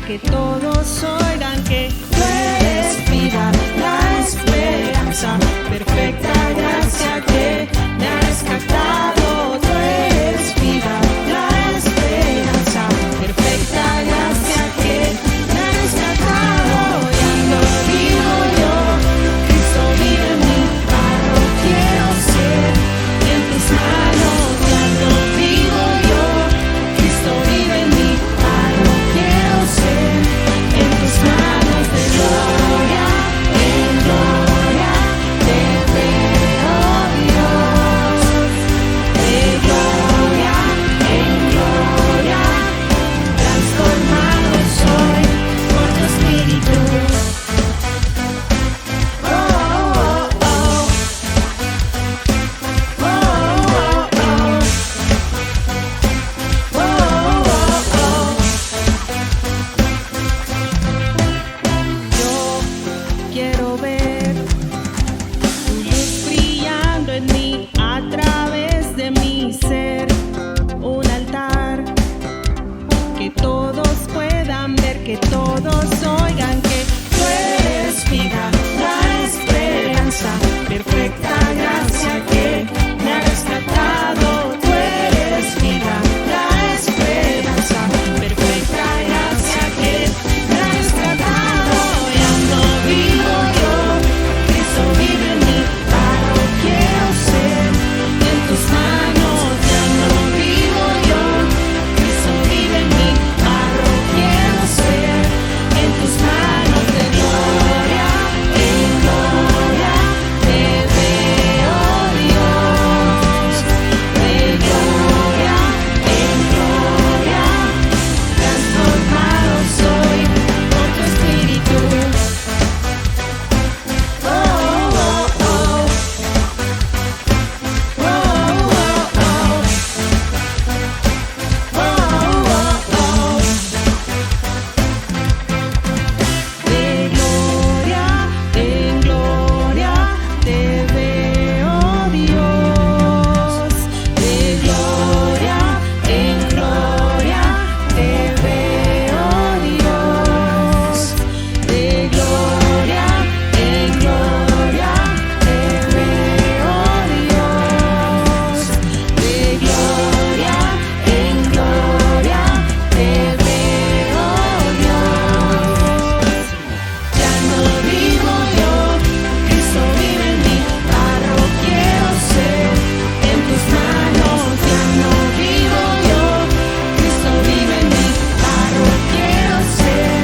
que todos oigan que tú eres vida, la esperanza, perfecta gracia que me ha rescatado. Tú eres vida, la esperanza, perfecta gracia que me ha rescatado. Y ando vivo yo, Cristo vive en mí, barro quiero ser, y en tus manos y ando vivo yo, Cristo vive en mí, barro quiero ser, en tus manos de gloria en gloria te veo, Dios, de gloria en gloria, transformado soy por tu Espíritu. Oh, oh, oh, oh. Oh, oh, oh. Oh, oh, oh. Yo quiero ver tu luz brillando en mí, a través de mi ser, un altar que todos puedan ver, que todos oigan que tú eres vida, la esperanza, perfecta gracia que me ha rescatado. Tú eres vida, la esperanza, perfecta gracia que me ha rescatado. Y ando vivo yo, Cristo vive en mí, barro quiero ser, en tus manos y ando vivo yo, Cristo vive en mí, barro quiero ser, en tus manos de gloria en gloria te veo, Dios, de gloria en gloria, transformado soy por tu Espíritu. Oh, oh, oh. Oh, oh, oh. Oh, oh, oh. De gloria en gloria te veo, Dios, de gloria en gloria te veo, Dios, de gloria en gloria te veo, Dios, de gloria en gloria te veo, Dios. Ya no vivo yo, Cristo vive en mí, barro quiero ser, en tus manos. Ya no vivo yo, Cristo vive en mí, barro quiero ser,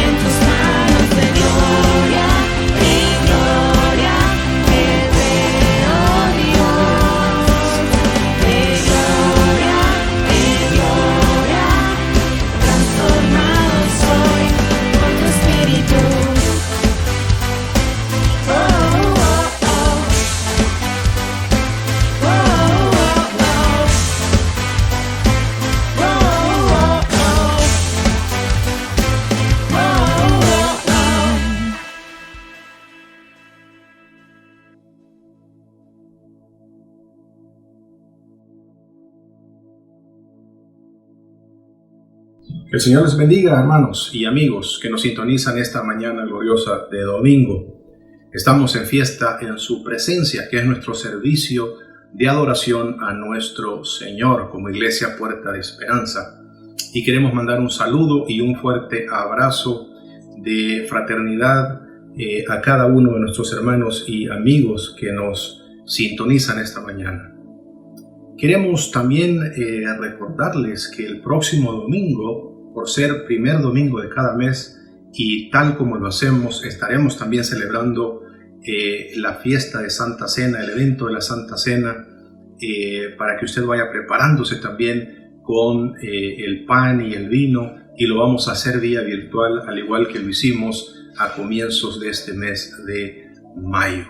en tus manos de gloria en gloria te veo, Dios, de gloria en gloria, transformado soy por tu Espíritu. Oh, oh, oh. Oh, oh, oh. Oh, oh, oh. Oh, oh, oh. Que el Señor les bendiga, hermanos y amigos que nos sintonizan esta mañana gloriosa de domingo. Estamos en fiesta en su presencia, que es nuestro servicio de adoración a nuestro Señor como Iglesia Puerta de Esperanza. Y queremos mandar un saludo y un fuerte abrazo de fraternidad a cada uno de nuestros hermanos y amigos que nos sintonizan esta mañana. Queremos también recordarles que el próximo domingo, por ser primer domingo de cada mes, y tal como lo hacemos, estaremos también celebrando la fiesta de Santa Cena, el evento de la Santa Cena, para que usted vaya preparándose también con el pan y el vino, y lo vamos a hacer vía virtual, al igual que lo hicimos a comienzos de este mes de mayo.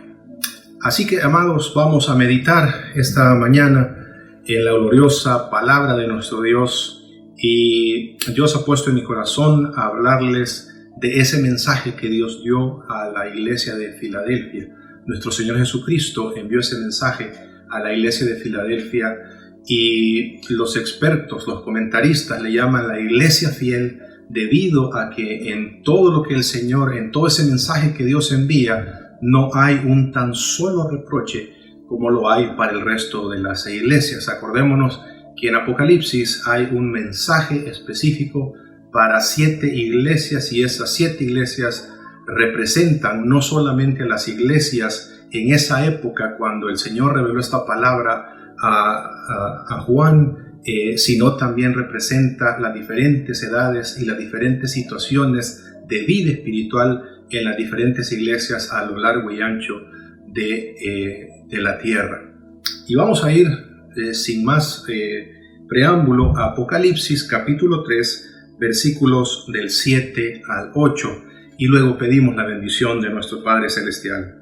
Así que, amados, vamos a meditar esta mañana en la gloriosa palabra de nuestro Dios, y Dios ha puesto en mi corazón a hablarles de ese mensaje que Dios dio a la iglesia de Filadelfia. Nuestro Señor Jesucristo envió ese mensaje a la iglesia de Filadelfia, y los expertos, los comentaristas le llaman la iglesia fiel debido a que en todo lo que el Señor, en todo ese mensaje que Dios envía, no hay un tan solo reproche como lo hay para el resto de las iglesias. Acordémonos que en Apocalipsis hay un mensaje específico para 7 iglesias, y esas 7 iglesias representan no solamente las iglesias en esa época cuando el Señor reveló esta palabra a Juan, sino también representa las diferentes edades y las diferentes situaciones de vida espiritual en las diferentes iglesias a lo largo y ancho de la tierra. Y vamos a ir sin más preámbulo a Apocalipsis capítulo 3, versículos del 7 al 8, y luego pedimos la bendición de nuestro Padre Celestial.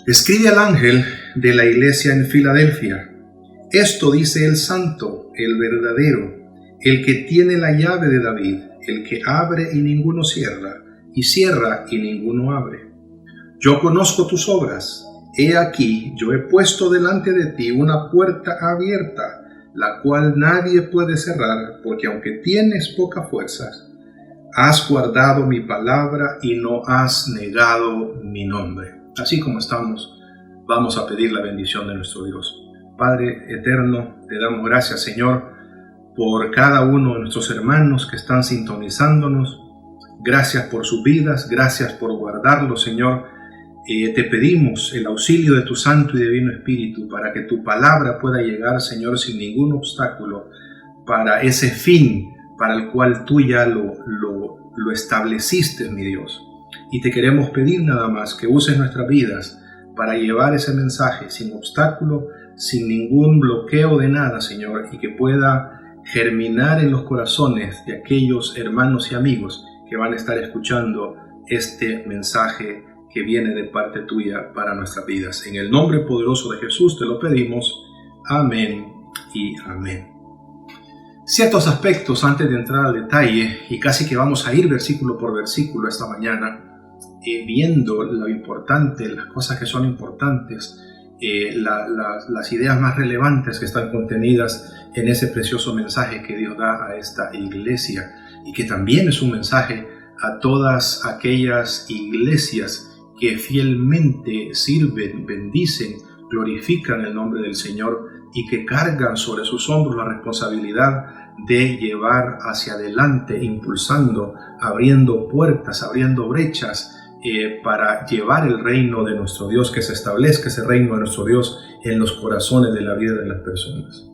Escribe al ángel de la iglesia en Filadelfia: esto dice el santo, el verdadero, el que tiene la llave de David, el que abre y ninguno cierra, y cierra y ninguno abre. Yo conozco tus obras. He aquí, yo he puesto delante de ti una puerta abierta, la cual nadie puede cerrar, porque aunque tienes pocas fuerzas, has guardado mi palabra y no has negado mi nombre. Así como estamos, vamos a pedir la bendición de nuestro Dios. Padre eterno, te damos gracias, Señor, por cada uno de nuestros hermanos que están sintonizándonos. Gracias por sus vidas, gracias por guardarlos, Señor. Te pedimos el auxilio de tu Santo y Divino Espíritu para que tu palabra pueda llegar, Señor, sin ningún obstáculo, para ese fin para el cual tú ya lo estableciste, mi Dios. Y te queremos pedir nada más que uses nuestras vidas para llevar ese mensaje sin obstáculo, sin ningún bloqueo de nada, Señor, y que pueda germinar en los corazones de aquellos hermanos y amigos que van a estar escuchando este mensaje que viene de parte tuya para nuestras vidas. En el nombre poderoso de Jesús te lo pedimos. Amén y amén. Ciertos aspectos antes de entrar al detalle, y casi que vamos a ir versículo por versículo esta mañana, viendo lo importante, las cosas que son importantes, las ideas más relevantes que están contenidas en ese precioso mensaje que Dios da a esta iglesia, y que también es un mensaje a todas aquellas iglesias que fielmente sirven, bendicen, glorifican el nombre del Señor y que cargan sobre sus hombros la responsabilidad de llevar hacia adelante, impulsando, abriendo puertas, abriendo brechas para llevar el reino de nuestro Dios, que se establezca ese reino de nuestro Dios en los corazones de la vida de las personas.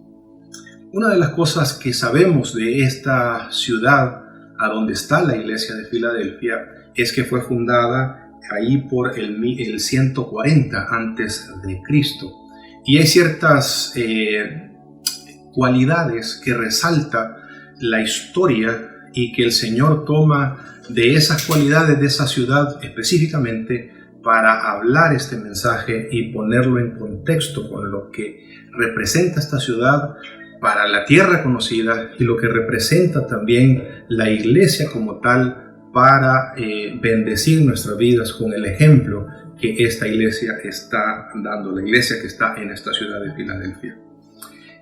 Una de las cosas que sabemos de esta ciudad a donde está la iglesia de Filadelfia es que fue fundada ahí por el 140 antes de Cristo. Y hay ciertas cualidades que resalta la historia y que el Señor toma de esas cualidades de esa ciudad específicamente para hablar este mensaje y ponerlo en contexto con lo que representa esta ciudad para la tierra conocida y lo que representa también la iglesia como tal para bendecir nuestras vidas con el ejemplo que esta iglesia está dando, la iglesia que está en esta ciudad de Filadelfia.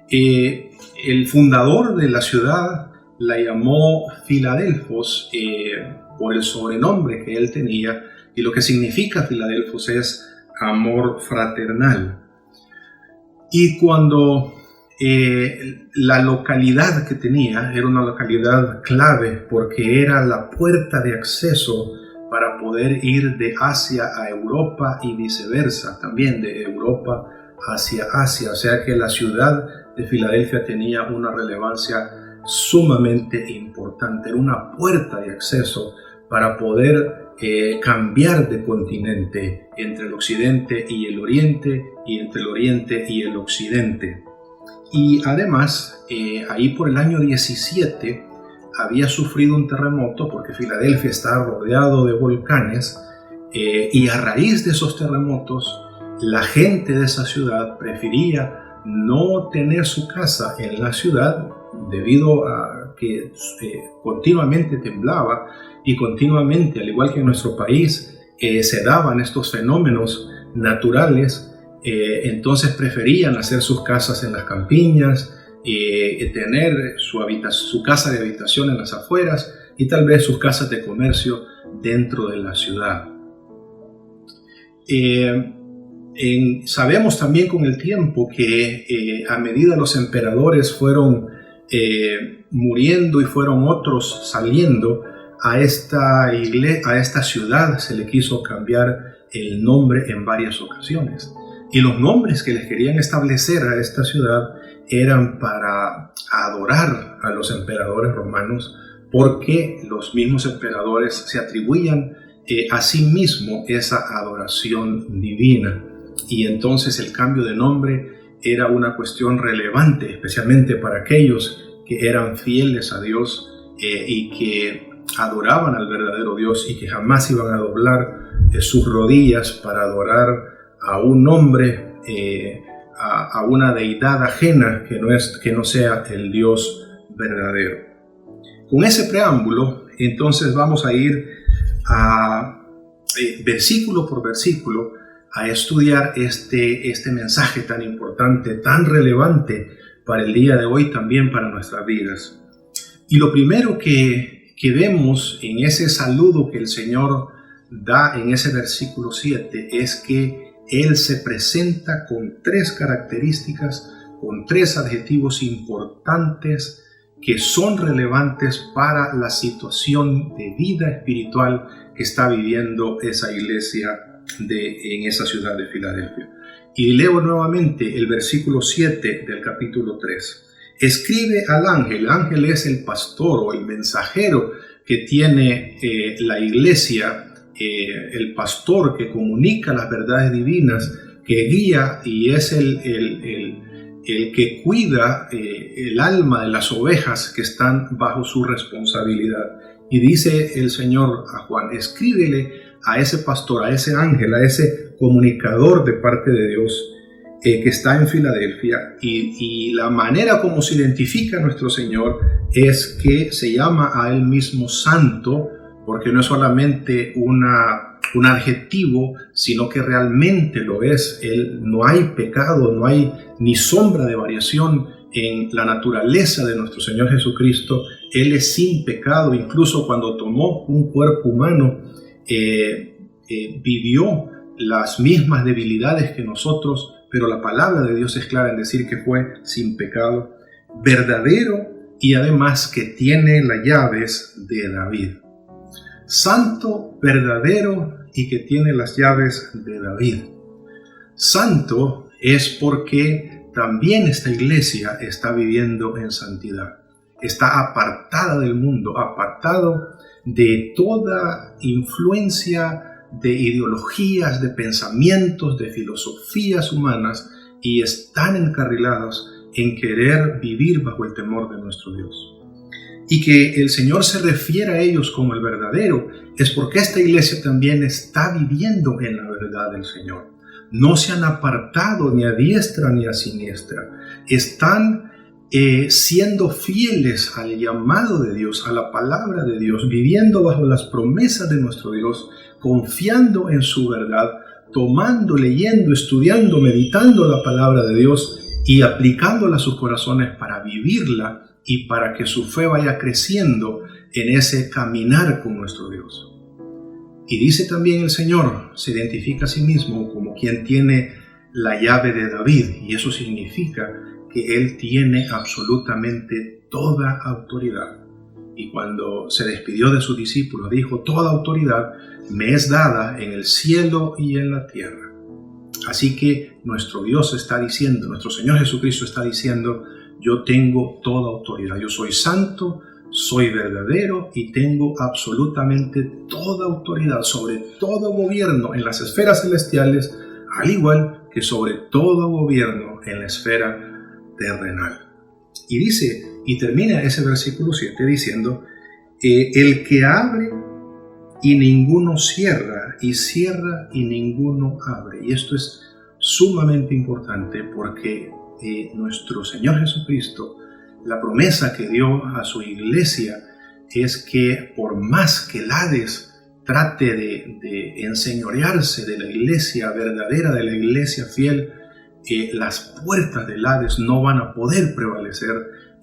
El fundador de la ciudad la llamó Filadelfos por el sobrenombre que él tenía, y lo que significa Filadelfos es amor fraternal. Y cuando la localidad que tenía era una localidad clave porque era la puerta de acceso para poder ir de Asia a Europa y viceversa, también de Europa hacia Asia. O sea que la ciudad de Filadelfia tenía una relevancia sumamente importante, era una puerta de acceso para poder cambiar de continente entre el occidente y el oriente, y entre el oriente y el occidente. Y además, ahí por el año 17 había sufrido un terremoto porque Filadelfia está rodeado de volcanes, y a raíz de esos terremotos la gente de esa ciudad prefería no tener su casa en la ciudad debido a que continuamente temblaba y continuamente, al igual que en nuestro país, se daban estos fenómenos naturales. Entonces preferían hacer sus casas en las campiñas, tener su casa de habitación en las afueras, y tal vez sus casas de comercio dentro de la ciudad. Sabemos también con el tiempo que a medida los emperadores fueron muriendo y fueron otros saliendo, a esta ciudad se le quiso cambiar el nombre en varias ocasiones. Y los nombres que les querían establecer a esta ciudad eran para adorar a los emperadores romanos, porque los mismos emperadores se atribuían a sí mismos esa adoración divina. Y entonces el cambio de nombre era una cuestión relevante, especialmente para aquellos que eran fieles a Dios y que adoraban al verdadero Dios y que jamás iban a doblar sus rodillas para adorar a un hombre, a una deidad ajena que no sea el Dios verdadero. Con ese preámbulo, entonces vamos a ir versículo por versículo a estudiar este mensaje tan importante, tan relevante para el día de hoy, también para nuestras vidas. Y lo primero que vemos en ese saludo que el Señor da en ese versículo 7 es que Él se presenta con tres características, con tres adjetivos importantes que son relevantes para la situación de vida espiritual que está viviendo esa iglesia en esa ciudad de Filadelfia. Y leo nuevamente el versículo 7 del capítulo 3. Escribe al ángel. El ángel es el pastor o el mensajero que tiene la iglesia, el pastor que comunica las verdades divinas, que guía y es el que cuida el alma de las ovejas que están bajo su responsabilidad. Y dice el Señor a Juan, escríbele a ese pastor, a ese ángel, a ese comunicador de parte de Dios que está en Filadelfia, y la manera como se identifica a nuestro Señor es que se llama a Él mismo santo, porque no es solamente un adjetivo, sino que realmente lo es. No hay pecado, no hay ni sombra de variación en la naturaleza de nuestro Señor Jesucristo. Él es sin pecado. Incluso cuando tomó un cuerpo humano, vivió las mismas debilidades que nosotros, pero la palabra de Dios es clara en decir que fue sin pecado, verdadero, y además que tiene las llaves de David. Santo, verdadero y que tiene las llaves de David. Santo es porque también esta iglesia está viviendo en santidad. Está apartada del mundo, apartado de toda influencia de ideologías, de pensamientos, de filosofías humanas, y están encarrilados en querer vivir bajo el temor de nuestro Dios. Y que el Señor se refiere a ellos como el verdadero es porque esta iglesia también está viviendo en la verdad del Señor. No se han apartado ni a diestra ni a siniestra. Están siendo fieles al llamado de Dios, a la palabra de Dios, viviendo bajo las promesas de nuestro Dios, confiando en su verdad, tomando, leyendo, estudiando, meditando la palabra de Dios y aplicándola a sus corazones para vivirla y para que su fe vaya creciendo en ese caminar con nuestro Dios. Y dice también el Señor, se identifica a sí mismo como quien tiene la llave de David, y eso significa que Él tiene absolutamente toda autoridad. Y cuando se despidió de sus discípulos, dijo, toda autoridad me es dada en el cielo y en la tierra. Así que nuestro Dios está diciendo, nuestro Señor Jesucristo está diciendo, yo tengo toda autoridad, yo soy santo, soy verdadero y tengo absolutamente toda autoridad sobre todo gobierno en las esferas celestiales, al igual que sobre todo gobierno en la esfera terrenal. Y dice, y termina ese versículo 7 diciendo, el que abre y ninguno cierra, y cierra y ninguno abre. Y esto es sumamente importante porque nuestro Señor Jesucristo, la promesa que dio a su iglesia es que por más que el Hades trate de enseñorearse de la iglesia verdadera, de la iglesia fiel, las puertas del Hades no van a poder prevalecer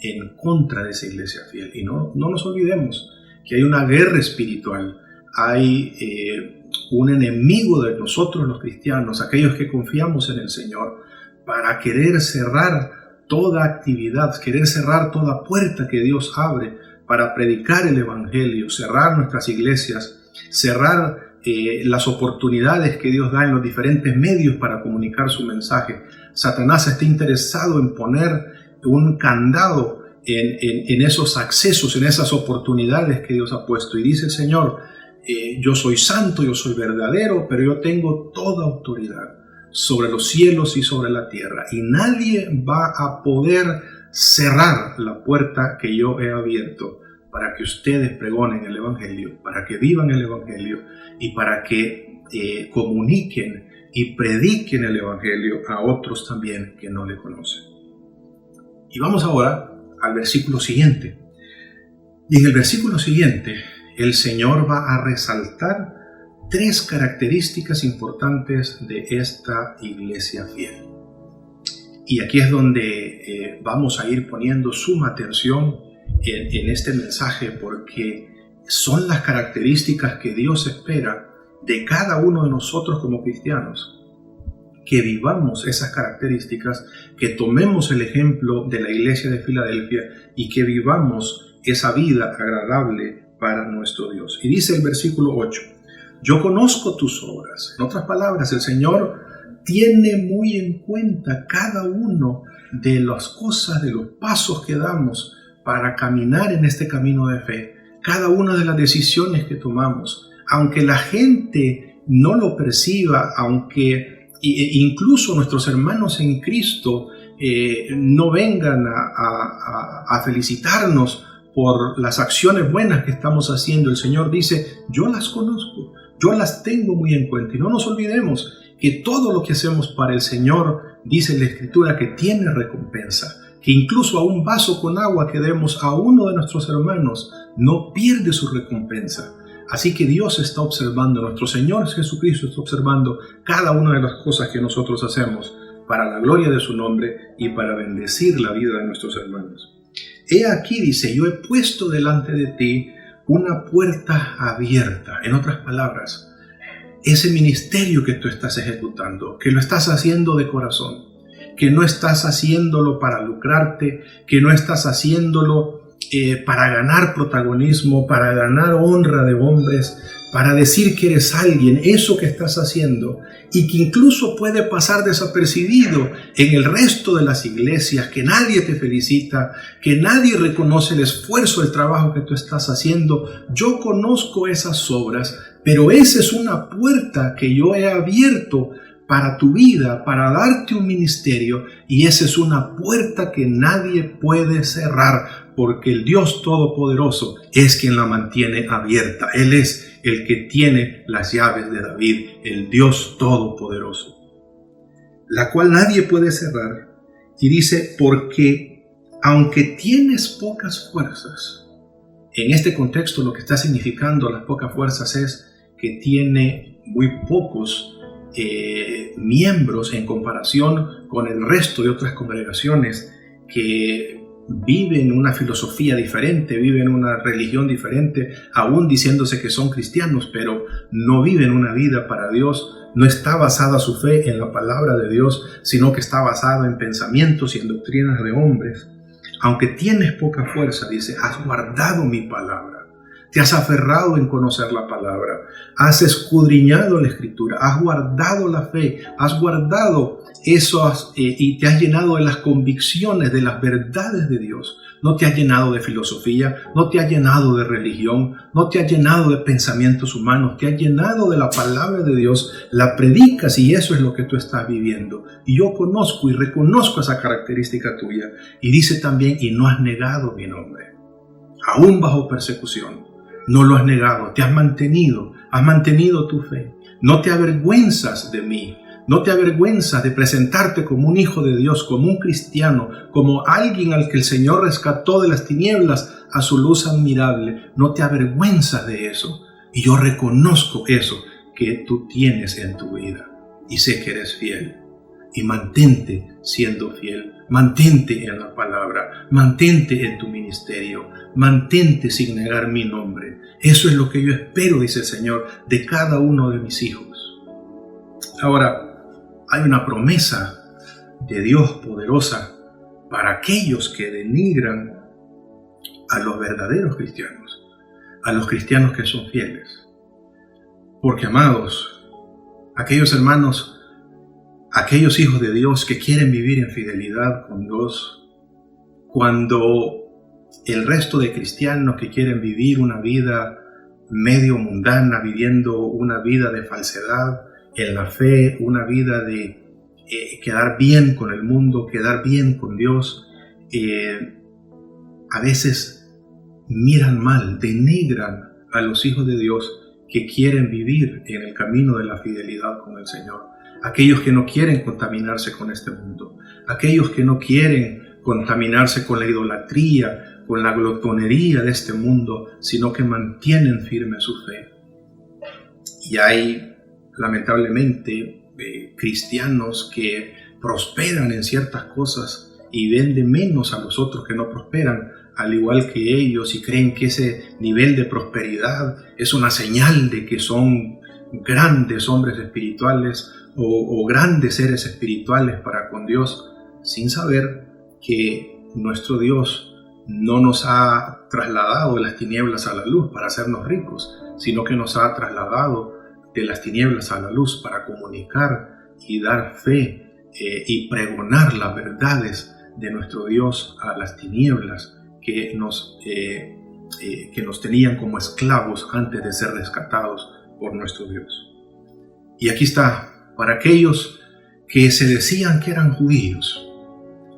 en contra de esa iglesia fiel. Y no nos olvidemos que hay una guerra espiritual, hay un enemigo de nosotros los cristianos, aquellos que confiamos en el Señor, para querer cerrar toda actividad, querer cerrar toda puerta que Dios abre para predicar el Evangelio, cerrar nuestras iglesias, cerrar las oportunidades que Dios da en los diferentes medios para comunicar su mensaje. Satanás está interesado en poner un candado en esos accesos, en esas oportunidades que Dios ha puesto. Y dice el Señor, yo soy santo, yo soy verdadero, pero yo tengo toda autoridad sobre los cielos y sobre la tierra. Y nadie va a poder cerrar la puerta que yo he abierto para que ustedes pregonen el Evangelio, para que vivan el Evangelio y para que comuniquen y prediquen el Evangelio a otros también que no le conocen. Y vamos ahora al versículo siguiente. Y en el versículo siguiente, el Señor va a resaltar 3 características importantes de esta iglesia fiel. Y aquí es donde vamos a ir poniendo suma atención en este mensaje, porque son las características que Dios espera de cada uno de nosotros como cristianos, que vivamos esas características, que tomemos el ejemplo de la iglesia de Filadelfia y que vivamos esa vida agradable para nuestro Dios. Y dice el versículo 8, yo conozco tus obras. En otras palabras, el Señor tiene muy en cuenta cada uno de las cosas, de los pasos que damos para caminar en este camino de fe, cada una de las decisiones que tomamos, aunque la gente no lo perciba, aunque incluso nuestros hermanos en Cristo no vengan a felicitarnos por las acciones buenas que estamos haciendo. El Señor dice, yo las conozco, yo las tengo muy en cuenta. Y no nos olvidemos que todo lo que hacemos para el Señor, dice la Escritura, que tiene recompensa, que incluso a un vaso con agua que demos a uno de nuestros hermanos no pierde su recompensa. Así que Dios está observando, nuestro Señor Jesucristo está observando cada una de las cosas que nosotros hacemos para la gloria de su nombre y para bendecir la vida de nuestros hermanos. He aquí, dice, yo he puesto delante de ti una puerta abierta. En otras palabras, ese ministerio que tú estás ejecutando, que lo estás haciendo de corazón, que no estás haciéndolo para lucrarte, que no estás haciéndolo para ganar protagonismo, para ganar honra de hombres, para decir que eres alguien, eso que estás haciendo, y que incluso puede pasar desapercibido en el resto de las iglesias, que nadie te felicita, que nadie reconoce el esfuerzo, el trabajo que tú estás haciendo. Yo conozco esas obras, pero esa es una puerta que yo he abierto para tu vida, para darte un ministerio, y esa es una puerta que nadie puede cerrar, porque el Dios Todopoderoso es quien la mantiene abierta. Él es el que tiene las llaves de David, el Dios Todopoderoso, la cual nadie puede cerrar. Y dice, porque aunque tienes pocas fuerzas, en este contexto lo que está significando las pocas fuerzas es que tiene muy pocos miembros en comparación con el resto de otras congregaciones que viven una filosofía diferente, viven una religión diferente, aún diciéndose que son cristianos, pero no viven una vida para Dios. No está basada su fe en la palabra de Dios, sino que está basada en pensamientos y en doctrinas de hombres. Aunque tienes poca fuerza, dice, has guardado mi palabra. Te has aferrado en conocer la palabra, has escudriñado la Escritura, has guardado la fe, has guardado eso y te has llenado de las convicciones, de las verdades de Dios. No te has llenado de filosofía, no te has llenado de religión, no te has llenado de pensamientos humanos, te has llenado de la palabra de Dios, la predicas y eso es lo que tú estás viviendo. Y yo conozco y reconozco esa característica tuya. Y dice también, y no has negado mi nombre, aún bajo persecución. No lo has negado, te has mantenido tu fe. No te avergüenzas de mí, no te avergüenzas de presentarte como un hijo de Dios, como un cristiano, como alguien al que el Señor rescató de las tinieblas a su luz admirable. No te avergüenzas de eso. Y yo reconozco eso que tú tienes en tu vida y sé que eres fiel. y mantente siendo fiel, mantente en la palabra, mantente en tu ministerio, mantente sin negar mi nombre. Eso es lo que yo espero, dice el Señor, de cada uno de mis hijos. Ahora, hay una promesa de Dios poderosa para aquellos que denigran a los verdaderos cristianos, a los cristianos que son fieles. Porque, amados, aquellos hermanos, aquellos hijos de Dios que quieren vivir en fidelidad con Dios, cuando el resto de cristianos que quieren vivir una vida medio mundana, viviendo una vida de falsedad en la fe, una vida de quedar bien con el mundo, quedar bien con Dios, a veces miran mal, denigran a los hijos de Dios que quieren vivir en el camino de la fidelidad con el Señor. Aquellos que no quieren contaminarse con este mundo, aquellos que no quieren contaminarse con la idolatría, con la glotonería de este mundo, sino que mantienen firme su fe. Y hay, lamentablemente, cristianos que prosperan en ciertas cosas y ven de menos a los otros que no prosperan, al igual que ellos, y creen que ese nivel de prosperidad es una señal de que son grandes hombres espirituales o grandes seres espirituales para con Dios, sin saber que nuestro Dios no nos ha trasladado de las tinieblas a la luz para hacernos ricos, sino que nos ha trasladado de las tinieblas a la luz para comunicar y dar fe y pregonar las verdades de nuestro Dios a las tinieblas que nos tenían como esclavos antes de ser rescatados por nuestro Dios. Y aquí está, para aquellos que se decían que eran judíos,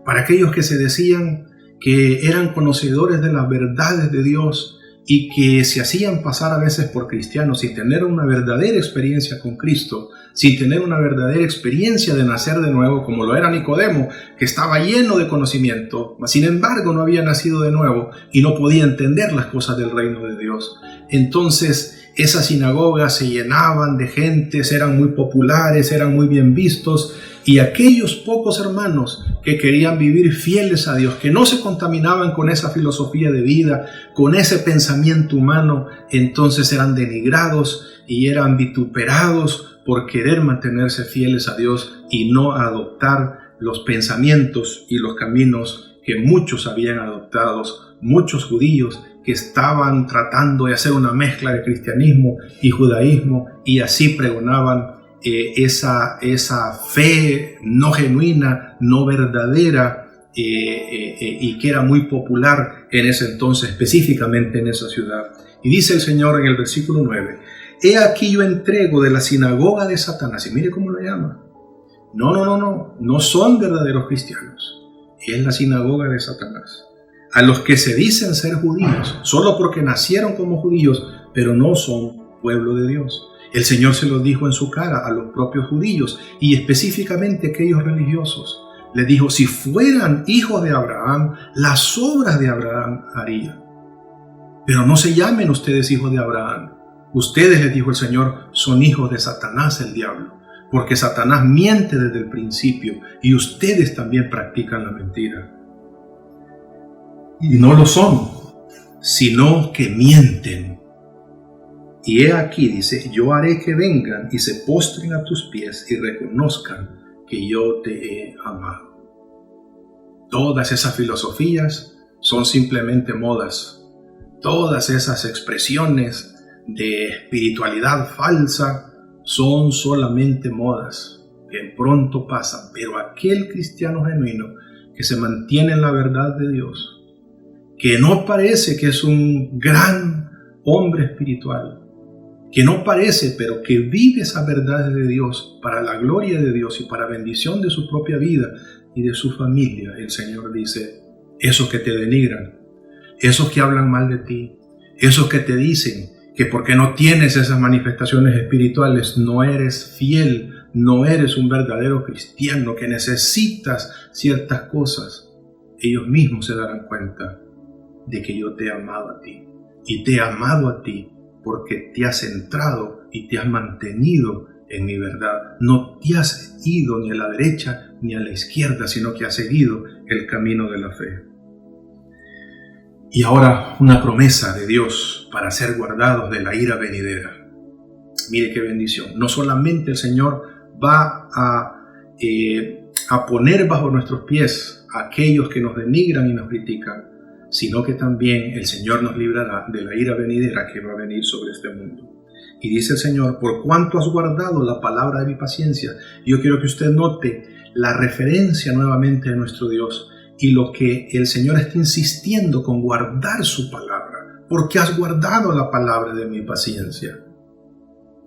para aquellos que se decían que eran conocedores de las verdades de Dios y que se hacían pasar a veces por cristianos sin tener una verdadera experiencia con Cristo, sin tener una verdadera experiencia de nacer de nuevo, como lo era Nicodemo, que estaba lleno de conocimiento, mas sin embargo no había nacido de nuevo y no podía entender las cosas del reino de Dios. Entonces esas sinagogas se llenaban de gentes, eran muy populares, eran muy bien vistos, y aquellos pocos hermanos que querían vivir fieles a Dios, que no se contaminaban con esa filosofía de vida, con ese pensamiento humano, entonces eran denigrados y eran vituperados por querer mantenerse fieles a Dios y no adoptar los pensamientos y los caminos que muchos habían adoptado, muchos judíos que estaban tratando de hacer una mezcla de cristianismo y judaísmo, y así pregonaban esa fe no genuina, no verdadera, y que era muy popular en ese entonces, específicamente en esa ciudad. Y dice el Señor en el versículo 9, «He aquí yo entrego de la sinagoga de Satanás». Y mire cómo lo llama. No son verdaderos cristianos. Es la sinagoga de Satanás. A los que se dicen ser judíos, solo porque nacieron como judíos, pero no son pueblo de Dios. El Señor se lo dijo en su cara a los propios judíos y específicamente a aquellos religiosos. Le dijo, si fueran hijos de Abraham, las obras de Abraham harían. Pero no se llamen ustedes hijos de Abraham. Ustedes, les dijo el Señor, son hijos de Satanás, el diablo, porque Satanás miente desde el principio y ustedes también practican la mentira. Y no lo son, sino que mienten. Y he aquí, dice, yo haré que vengan y se postren a tus pies y reconozcan que yo te he amado. Todas esas filosofías son simplemente modas. Todas esas expresiones de espiritualidad falsa son solamente modas que pronto pasan. Pero aquel cristiano genuino que se mantiene en la verdad de Dios, que no parece que es un gran hombre espiritual, que no parece, pero que vive esas verdades de Dios para la gloria de Dios y para bendición de su propia vida y de su familia, el Señor dice, esos que te denigran, esos que hablan mal de ti, esos que te dicen que porque no tienes esas manifestaciones espirituales no eres fiel, no eres un verdadero cristiano, que necesitas ciertas cosas, ellos mismos se darán cuenta de que yo te he amado a ti, y te he amado a ti porque te has centrado y te has mantenido en mi verdad. No te has ido ni a la derecha ni a la izquierda, sino que has seguido el camino de la fe. Y ahora una promesa de Dios para ser guardados de la ira venidera. Mire qué bendición. No solamente el Señor va a poner bajo nuestros pies a aquellos que nos denigran y nos critican, sino que también el Señor nos librará de la ira venidera que va a venir sobre este mundo. Y dice el Señor, por cuanto has guardado la palabra de mi paciencia. Yo quiero que usted note la referencia nuevamente de nuestro Dios y lo que el Señor está insistiendo con guardar su palabra, porque has guardado la palabra de mi paciencia.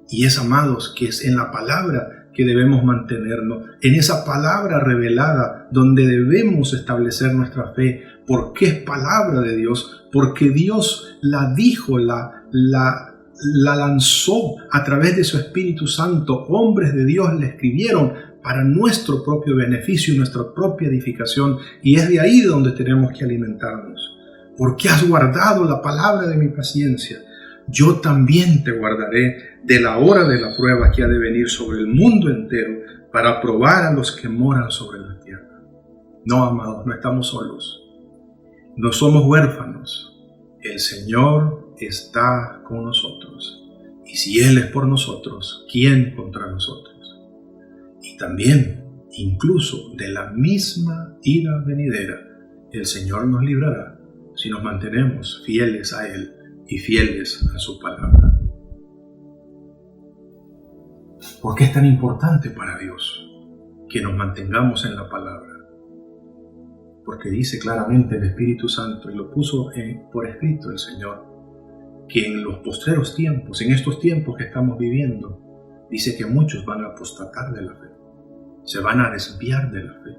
Y es, amados, que es en la palabra que debemos mantenernos, en esa palabra revelada donde debemos establecer nuestra fe, porque es palabra de Dios, porque Dios la dijo, la lanzó a través de su Espíritu Santo. Hombres de Dios la escribieron para nuestro propio beneficio y nuestra propia edificación, y es de ahí donde tenemos que alimentarnos. Porque has guardado la palabra de mi paciencia, yo también te guardaré de la hora de la prueba que ha de venir sobre el mundo entero para probar a los que moran sobre la tierra. No, amados, no estamos solos, no somos huérfanos. El Señor está con nosotros, y si Él es por nosotros, ¿quién contra nosotros? Y también, incluso de la misma ira venidera, el Señor nos librará si nos mantenemos fieles a Él y fieles a su palabra. ¿Por qué es tan importante para Dios que nos mantengamos en la palabra? Porque dice claramente el Espíritu Santo, y lo puso por escrito el Señor, que en los postreros tiempos, en estos tiempos que estamos viviendo, dice que muchos van a apostatar de la fe, se van a desviar de la fe,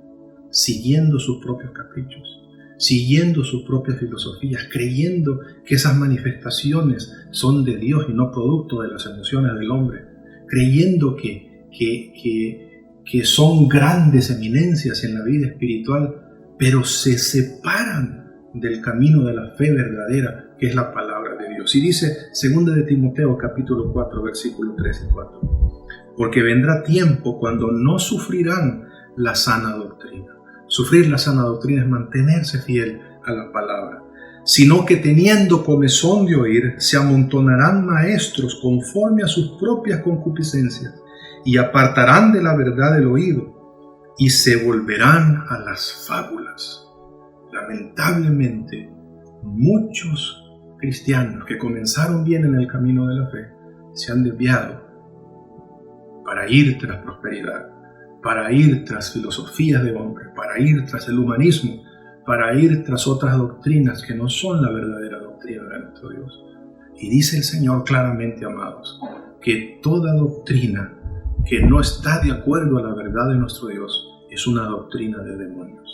siguiendo sus propios caprichos, siguiendo sus propias filosofías, creyendo que esas manifestaciones son de Dios y no producto de las emociones del hombre, creyendo que son grandes eminencias en la vida espiritual, pero se separan del camino de la fe verdadera, que es la palabra de Dios. Y dice 2 de Timoteo capítulo 4, versículos 3 y 4, porque vendrá tiempo cuando no sufrirán la sana doctrina. Sufrir la sana doctrina es mantenerse fiel a la palabra, sino que teniendo comezón de oír, se amontonarán maestros conforme a sus propias concupiscencias, y apartarán de la verdad el oído, y se volverán a las fábulas. Lamentablemente, muchos cristianos que comenzaron bien en el camino de la fe se han desviado para ir tras prosperidad, para ir tras filosofías de hombres, para ir tras el humanismo, para ir tras otras doctrinas que no son la verdadera doctrina de nuestro Dios. Y dice el Señor claramente, amados, que toda doctrina que no está de acuerdo a la verdad de nuestro Dios es una doctrina de demonios,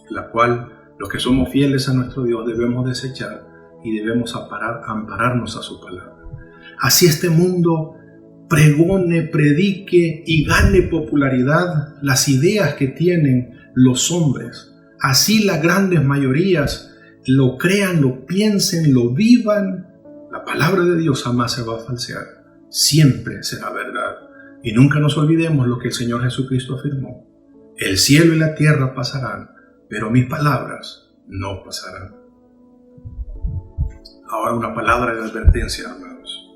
la cual los que somos fieles a nuestro Dios debemos desechar y debemos ampararnos a su palabra. Así este mundo pregone, predique y gane popularidad las ideas que tienen los hombres. Así las grandes mayorías lo crean, lo piensen, lo vivan. La palabra de Dios jamás se va a falsear. Siempre será verdad. Y nunca nos olvidemos lo que el Señor Jesucristo afirmó. El cielo y la tierra pasarán, pero mis palabras no pasarán. Ahora una palabra de advertencia, amados,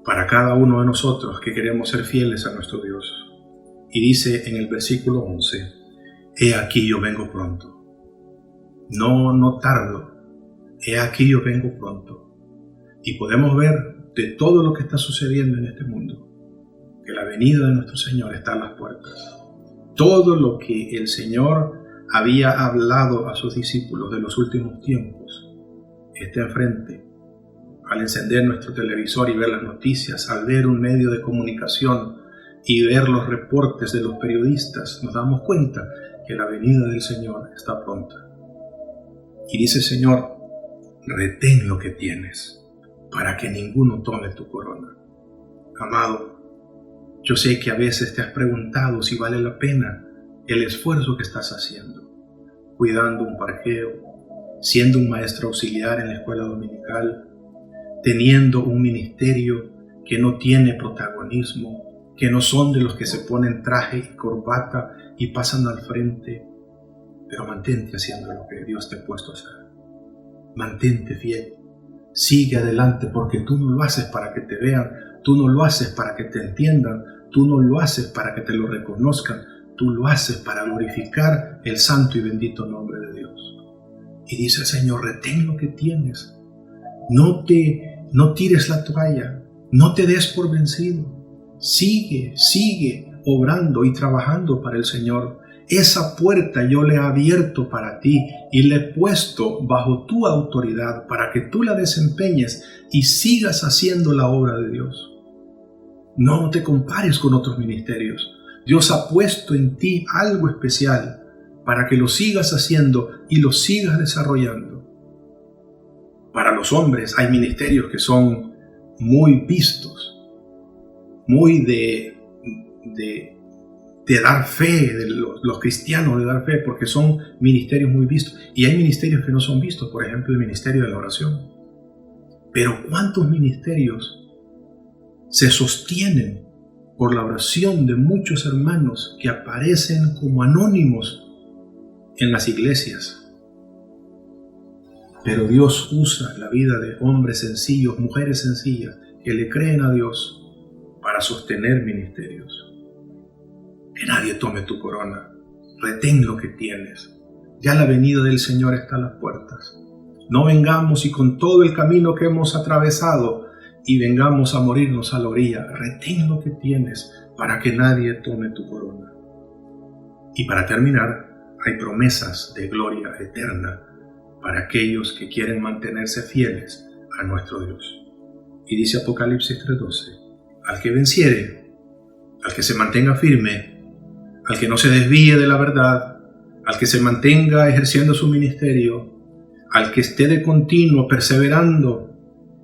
para cada uno de nosotros que queremos ser fieles a nuestro Dios. Y dice en el versículo 11, he aquí yo vengo pronto. No tardo. He aquí yo vengo pronto. Y podemos ver de todo lo que está sucediendo en este mundo, que la venida de nuestro Señor está a las puertas. Todo lo que el Señor había hablado a sus discípulos de los últimos tiempos está enfrente. Al encender nuestro televisor y ver las noticias, al ver un medio de comunicación y ver los reportes de los periodistas, nos damos cuenta que la venida del Señor está pronta. Y dice el Señor, retén lo que tienes, para que ninguno tome tu corona. Amado, yo sé que a veces te has preguntado si vale la pena el esfuerzo que estás haciendo, cuidando un parqueo, siendo un maestro auxiliar en la escuela dominical, teniendo un ministerio que no tiene protagonismo, que no son de los que se ponen traje y corbata y pasan al frente, pero mantente haciendo lo que Dios te ha puesto a hacer. Mantente fiel. Sigue adelante, porque tú no lo haces para que te vean, tú no lo haces para que te entiendan, tú no lo haces para que te lo reconozcan, tú lo haces para glorificar el santo y bendito nombre de Dios. Y dice el Señor, retén lo que tienes. No tires la toalla, no te des por vencido. Sigue obrando y trabajando para el Señor. Esa puerta yo le he abierto para ti y le he puesto bajo tu autoridad para que tú la desempeñes y sigas haciendo la obra de Dios. No te compares con otros ministerios. Dios ha puesto en ti algo especial para que lo sigas haciendo y lo sigas desarrollando. Para los hombres hay ministerios que son muy vistos, muy de dar fe, de los cristianos de dar fe, porque son ministerios muy vistos. Y hay ministerios que no son vistos, por ejemplo el ministerio de la oración. Pero ¿cuántos ministerios se sostienen por la oración de muchos hermanos que aparecen como anónimos en las iglesias? Pero Dios usa la vida de hombres sencillos, mujeres sencillas, que le creen a Dios para sostener ministerios. Que nadie tome tu corona. Retén lo que tienes. Ya la venida del Señor está a las puertas. No vengamos y con todo el camino que hemos atravesado y vengamos a morirnos a la orilla. Retén lo que tienes para que nadie tome tu corona. Y para terminar, hay promesas de gloria eterna para aquellos que quieren mantenerse fieles a nuestro Dios. Y dice Apocalipsis 3:12, al que venciere, al que se mantenga firme, al que no se desvíe de la verdad, al que se mantenga ejerciendo su ministerio, al que esté de continuo perseverando,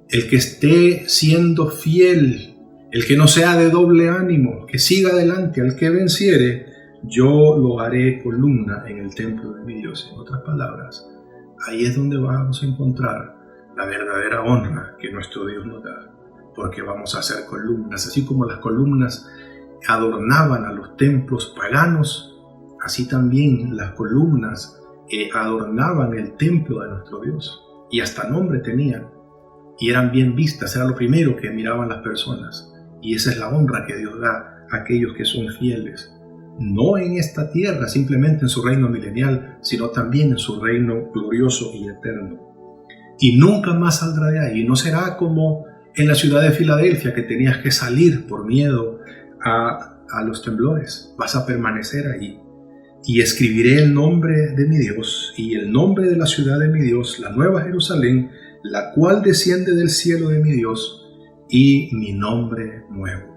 el que esté siendo fiel, el que no sea de doble ánimo, que siga adelante, al que venciere, yo lo haré columna en el templo de mi Dios. En otras palabras, ahí es donde vamos a encontrar la verdadera honra que nuestro Dios nos da, porque vamos a hacer columnas, así como las columnas adornaban a los templos paganos, así también las columnas adornaban el templo de nuestro Dios, y hasta nombre tenían, y eran bien vistas, era lo primero que miraban las personas, y esa es la honra que Dios da a aquellos que son fieles, no en esta tierra, simplemente en su reino milenial, sino también en su reino glorioso y eterno. Y nunca más saldrá de ahí. No será como en la ciudad de Filadelfia, que tenías que salir por miedo a los temblores. Vas a permanecer ahí. Y escribiré el nombre de mi Dios y el nombre de la ciudad de mi Dios, la nueva Jerusalén, la cual desciende del cielo de mi Dios, y mi nombre nuevo.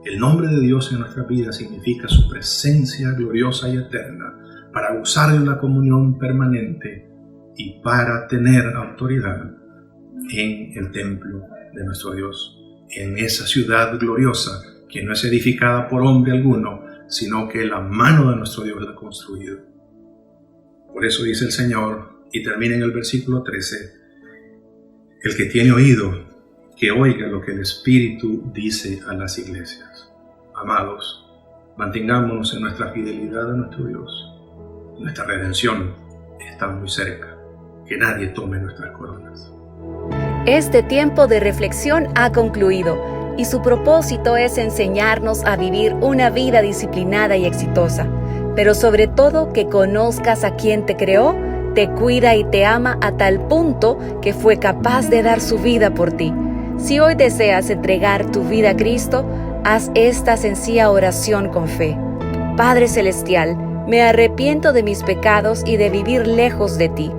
El nombre de Dios en nuestra vida significa su presencia gloriosa y eterna para gozar de una comunión permanente y para tener autoridad en el templo de nuestro Dios, en esa ciudad gloriosa que no es edificada por hombre alguno, sino que la mano de nuestro Dios la ha construido. Por eso dice el Señor, y termina en el versículo 13, el que tiene oído, que oiga lo que el Espíritu dice a las iglesias. Amados, mantengámonos en nuestra fidelidad a nuestro Dios. Nuestra redención está muy cerca. Que nadie tome nuestras coronas. Este tiempo de reflexión ha concluido y su propósito es enseñarnos a vivir una vida disciplinada y exitosa, pero sobre todo que conozcas a quien te creó, te cuida y te ama a tal punto que fue capaz de dar su vida por ti. Si hoy deseas entregar tu vida a Cristo, haz esta sencilla oración con fe. Padre Celestial, me arrepiento de mis pecados y de vivir lejos de ti.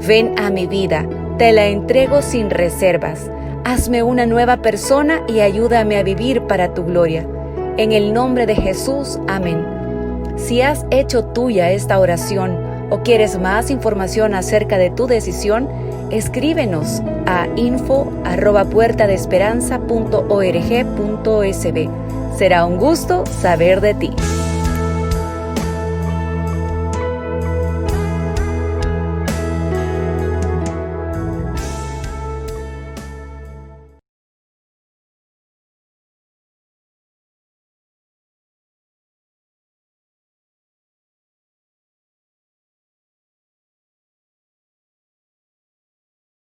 Ven a mi vida, te la entrego sin reservas. Hazme una nueva persona y ayúdame a vivir para tu gloria. En el nombre de Jesús, amén. Si has hecho tuya esta oración o quieres más información acerca de tu decisión, escríbenos a info@puertadesperanza.org.sb. Será un gusto saber de ti.